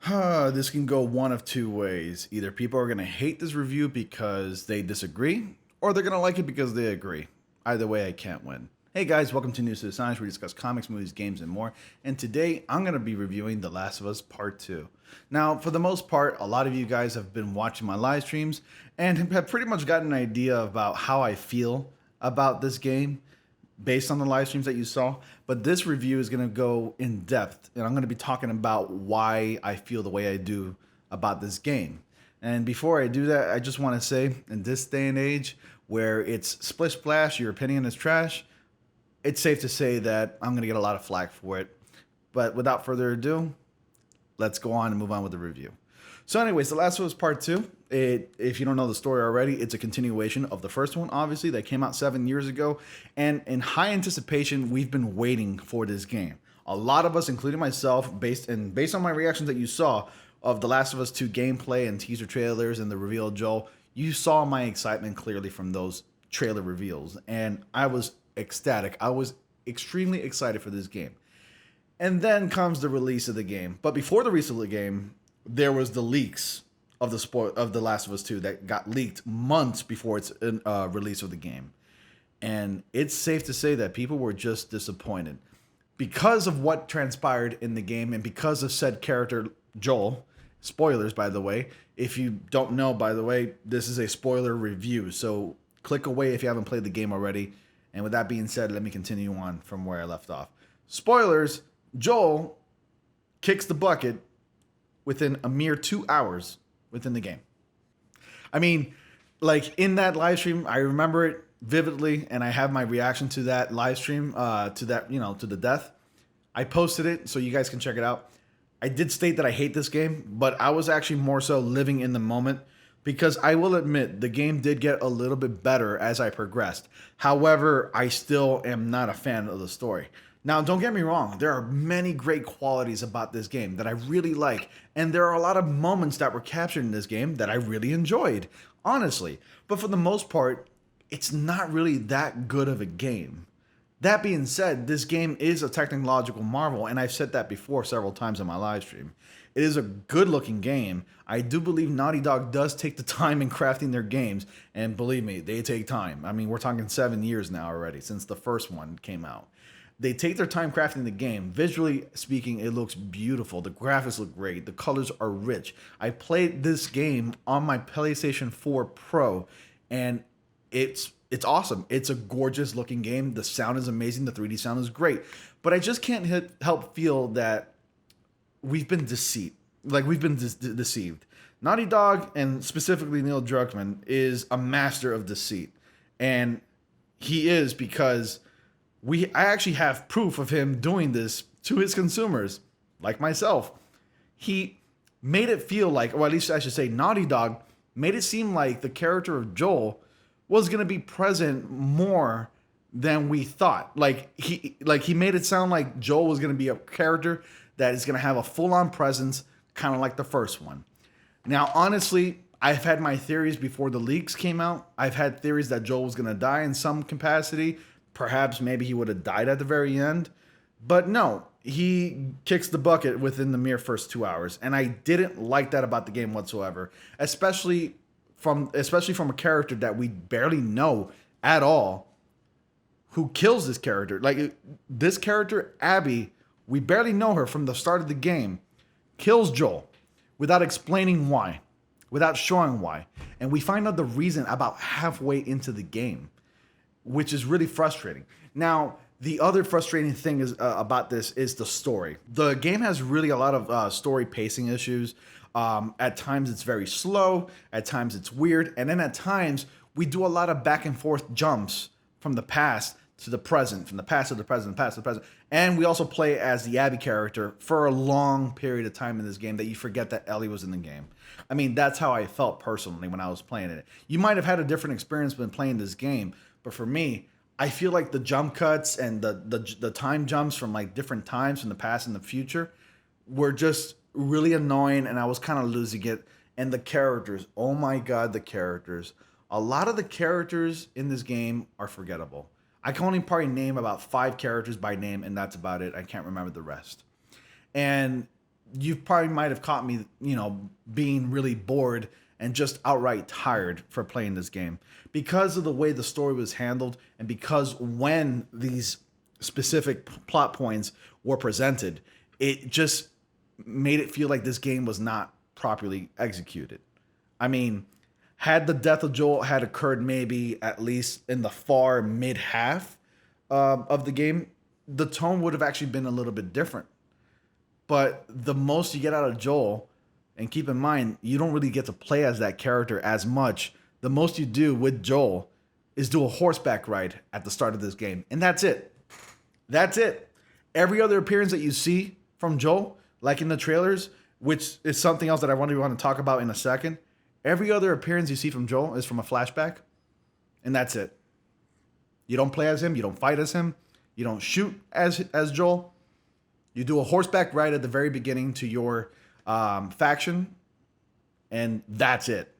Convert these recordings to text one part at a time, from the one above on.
This can go one of two ways. Either people are going to hate this review because they disagree, or they're going to like it because they agree. Either way, I can't win. Hey guys, welcome to News to the Science, where we discuss comics, movies, games, and more. And today, I'm going to be reviewing The Last of Us Part 2. Now, for the most part, a lot of you guys have been watching my live streams and have pretty much gotten an idea about how I feel about this game based on the live streams that you saw. But this review is going to go in depth, and I'm going to be talking about why I feel the way I do about this game. And before I do that, I just want to say, in this day and age where it's splish splash, your opinion is trash, it's safe to say that I'm going to get a lot of flack for it. But without further ado, let's go on and move on with the review. So anyways, The Last of Us Part 2, if you don't know the story already, it's a continuation of the first one, obviously, that came out 7 years ago. And in high anticipation, we've been waiting for this game. A lot of us, including myself, based on my reactions that you saw of The Last of Us 2 gameplay and teaser trailers and the reveal of Joel, you saw my excitement clearly from those trailer reveals. And I was ecstatic. I was extremely excited for this game. And then comes the release of the game. But before the release of the game, there was the leaks of The Last of Us 2 that got leaked months before its release of the game. And it's safe to say that people were just disappointed because of what transpired in the game and because of said character Joel. Spoilers, by the way. If you don't know, by the way, this is a spoiler review. So click away if you haven't played the game already. And with that being said, let me continue on from where I left off. Spoilers, Joel kicks the bucket within a mere 2 hours within the game. I mean, like in that live stream, I remember it vividly, and I have my reaction to that live stream, to the death. I posted it so you guys can check it out. I did state that I hate this game, but I was actually more so living in the moment because I will admit the game did get a little bit better as I progressed. However, I still am not a fan of the story. Now, don't get me wrong, there are many great qualities about this game that I really like, and there are a lot of moments that were captured in this game that I really enjoyed, honestly. But for the most part, it's not really that good of a game. That being said, this game is a technological marvel, and I've said that before several times in my live stream. It is a good-looking game. I do believe Naughty Dog does take the time in crafting their games, and believe me, they take time. I mean, we're talking 7 years now already since the first one came out. They take their time crafting the game. Visually speaking, it looks beautiful. The graphics look great. The colors are rich. I played this game on my PlayStation 4 Pro, and it's awesome. It's a gorgeous looking game. The sound is amazing. The 3D sound is great. But I just can't help feel that we've been deceived. Like we've been deceived. Naughty Dog, and specifically Neil Druckmann, is a master of deceit. And he is because I actually have proof of him doing this to his consumers, like myself. He made it feel like, or at least I should say Naughty Dog made it seem like the character of Joel was going to be present more than we thought. Like he made it sound like Joel was going to be a character that is going to have a full-on presence, kind of like the first one. Now, honestly, I've had my theories before the leaks came out. I've had theories that Joel was going to die in some capacity. Perhaps maybe he would have died at the very end. But no, he kicks the bucket within the mere first 2 hours. And I didn't like that about the game whatsoever. Especially from a character that we barely know at all who kills this character. Like this character, Abby, we barely know her from the start of the game, kills Joel without explaining why, without showing why. And we find out the reason about halfway into the game, which is really frustrating. Now, the other frustrating thing is about this is the story. The game has really a lot of story pacing issues. At times it's very slow, at times it's weird, and then at times we do a lot of back and forth jumps from the past to the present, from the past to the present, past to the present. And we also play as the Abby character for a long period of time in this game that you forget that Ellie was in the game. I mean, that's how I felt personally when I was playing it. You might have had a different experience when playing this game, but for me, I feel like the jump cuts and the time jumps from like different times from the past and the future were just really annoying, and I was kind of losing it. And the characters, oh my God, the characters. A lot of the characters in this game are forgettable. I can only probably name about 5 characters by name, and that's about it. I can't remember the rest. And you probably might have caught me, being really bored and just outright tired for playing this game because of the way the story was handled and because when these specific plot points were presented, it just made it feel like this game was not properly executed. I mean, had the death of Joel had occurred maybe at least in the far mid half of the game, the tone would have actually been a little bit different. But the most you get out of Joel, and keep in mind, you don't really get to play as that character as much. The most you do with Joel is do a horseback ride at the start of this game. And that's it. That's it. Every other appearance that you see from Joel, like in the trailers, which is something else that I want to talk about in a second. Every other appearance you see from Joel is from a flashback. And that's it. You don't play as him. You don't fight as him. You don't shoot as Joel. You do a horseback ride at the very beginning to your faction, and that's it.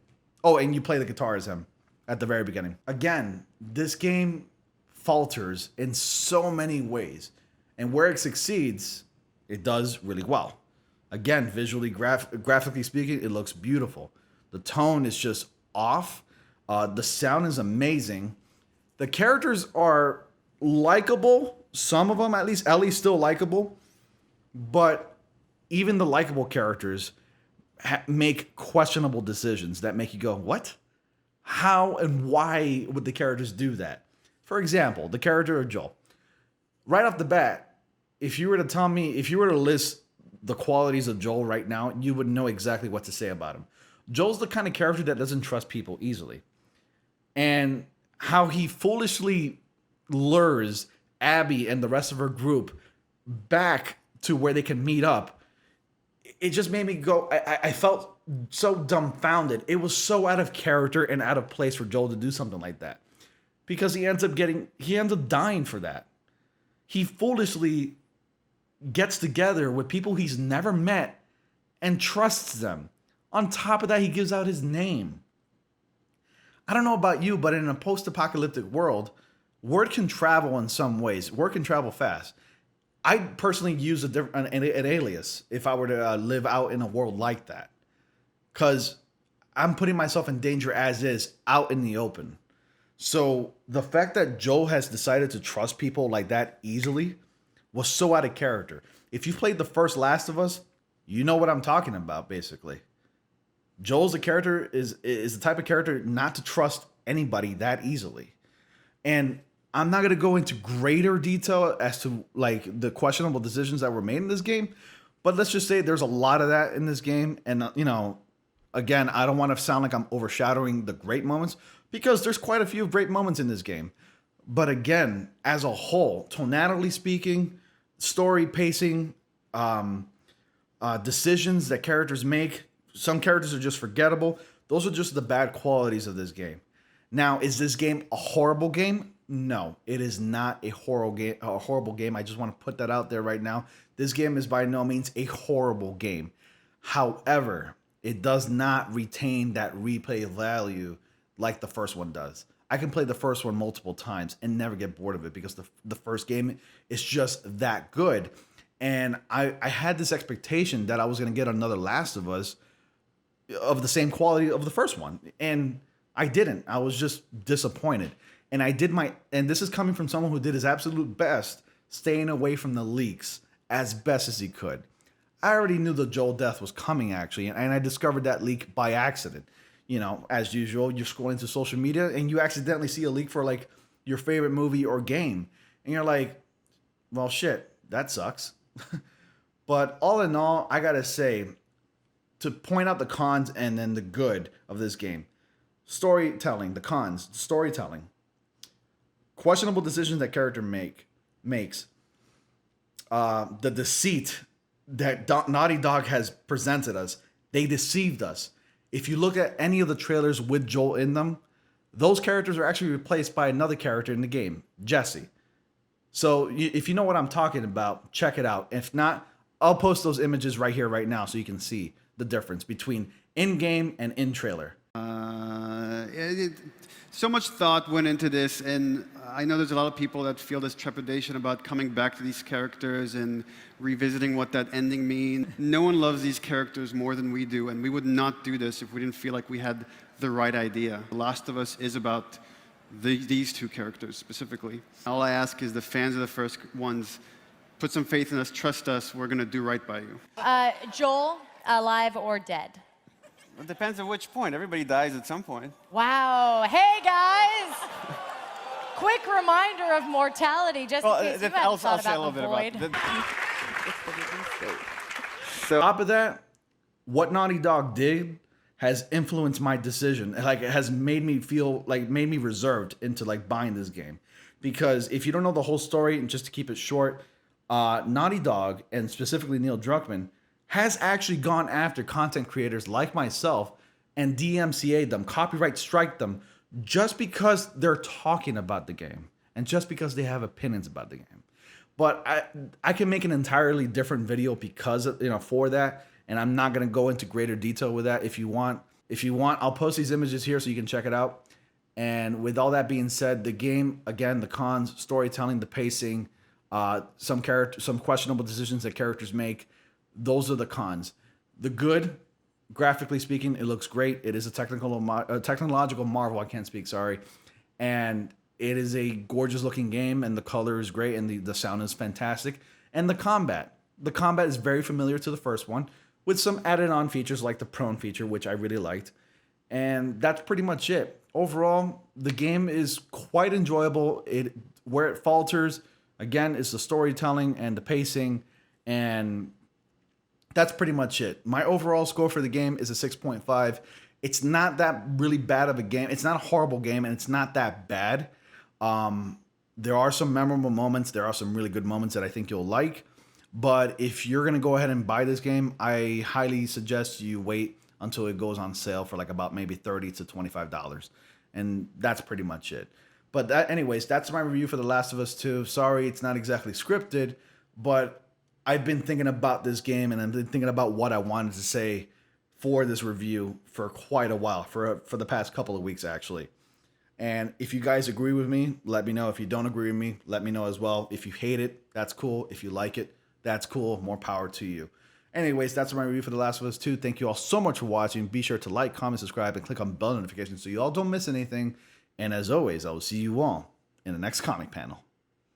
Oh, and you play the guitar as him at the very beginning. Again, this game falters in so many ways, and where it succeeds, it does really well. Again, visually, graphically speaking, it looks beautiful. The tone is just off. The sound is amazing. The characters are likable. Some of them, at least still likable. But even the likable characters make questionable decisions that make you go, what? How and why would the characters do that? For example, the character of Joel. Right off the bat, if you were to list the qualities of Joel right now, you would know exactly what to say about him. Joel's the kind of character that doesn't trust people easily. And how he foolishly lures Abby and the rest of her group back to where they can meet up, it just made me go, I felt so dumbfounded. It was so out of character and out of place for Joel to do something like that. Because he ends up dying for that. He foolishly gets together with people he's never met and trusts them. On top of that, he gives out his name. I don't know about you, but in a post-apocalyptic world, word can travel in some ways. Word can travel fast. I personally use an alias if I were to live out in a world like that. Because I'm putting myself in danger as is out in the open. So the fact that Joel has decided to trust people like that easily was so out of character. If you played the first Last of Us, you know what I'm talking about, basically. Joel's a character is the type of character not to trust anybody that easily. And I'm not going to go into greater detail as to like the questionable decisions that were made in this game, but let's just say there's a lot of that in this game. And, again, I don't want to sound like I'm overshadowing the great moments because there's quite a few great moments in this game. But again, as a whole, tonally speaking, story pacing, decisions that characters make, some characters are just forgettable. Those are just the bad qualities of this game. Now, is this game a horrible game? No, it is not a horrible game. I just want to put that out there right now. This game is by no means a horrible game. However, it does not retain that replay value like the first one does. I can play the first one multiple times and never get bored of it because the first game is just that good. And I had this expectation that I was going to get another Last of Us of the same quality of the first one. And I didn't. I was just disappointed. And and this is coming from someone who did his absolute best staying away from the leaks as best as he could. I already knew the Joel death was coming, actually, and I discovered that leak by accident. As usual, you're scrolling through social media and you accidentally see a leak for like your favorite movie or game. And you're like, well, shit, that sucks. But all in all, I gotta say, to point out the cons and then the good of this game. Storytelling, the cons, storytelling. Questionable decisions that character makes. The deceit that Naughty Dog has presented us. They deceived us. If you look at any of the trailers with Joel in them, those characters are actually replaced by another character in the game, Jesse. So if you know what I'm talking about, check it out. If not, I'll post those images right here, right now, so you can see the difference between in-game and in-trailer. So much thought went into this, and I know there's a lot of people that feel this trepidation about coming back to these characters and revisiting what that ending means. No one loves these characters more than we do, and we would not do this if we didn't feel like we had the right idea. The Last of Us is about these two characters specifically. All I ask is the fans of the first ones, put some faith in us, trust us, we're going to do right by you. Joel, alive or dead? It depends on which point. Everybody dies at some point. Wow. Hey, guys. Quick reminder of mortality, just in case you hadn't thought about the void. So, on top of that, what Naughty Dog did has influenced my decision. Like, it has made me feel, like, made me reserved into, like, buying this game. Because if you don't know the whole story, and just to keep it short, Naughty Dog, and specifically Neil Druckmann, has actually gone after content creators like myself and DMCA'd them, copyright strike them, just because they're talking about the game and just because they have opinions about the game. But I can make an entirely different video because of, for that, and I'm not gonna go into greater detail with that. If you want, I'll post these images here so you can check it out. And with all that being said, the game, again, the cons, storytelling, the pacing, some questionable decisions that characters make. Those are the cons. The good, graphically speaking, it looks great. It is a technological marvel. I can't speak, sorry. And it is a gorgeous looking game, and the color is great, and the sound is fantastic. And the combat is very familiar to the first one, with some added on features like the prone feature, which I really liked. And that's pretty much it. Overall, the game is quite enjoyable. Where it falters, again, is the storytelling and the pacing, and that's pretty much it. My overall score for the game is a 6.5. It's not that really bad of a game. It's not a horrible game, and it's not that bad. There are some memorable moments. There are some really good moments that I think you'll like. But if you're going to go ahead and buy this game, I highly suggest you wait until it goes on sale for like about maybe $30 to $25. And that's pretty much it. But anyways, that's my review for The Last of Us 2. Sorry, it's not exactly scripted, but I've been thinking about this game, and I've been thinking about what I wanted to say for this review for quite a while, for the past couple of weeks, actually. And if you guys agree with me, let me know. If you don't agree with me, let me know as well. If you hate it, that's cool. If you like it, that's cool. More power to you. Anyways, that's my review for The Last of Us 2. Thank you all so much for watching. Be sure to like, comment, subscribe, and click on bell notifications so you all don't miss anything. And as always, I will see you all in the next comic panel.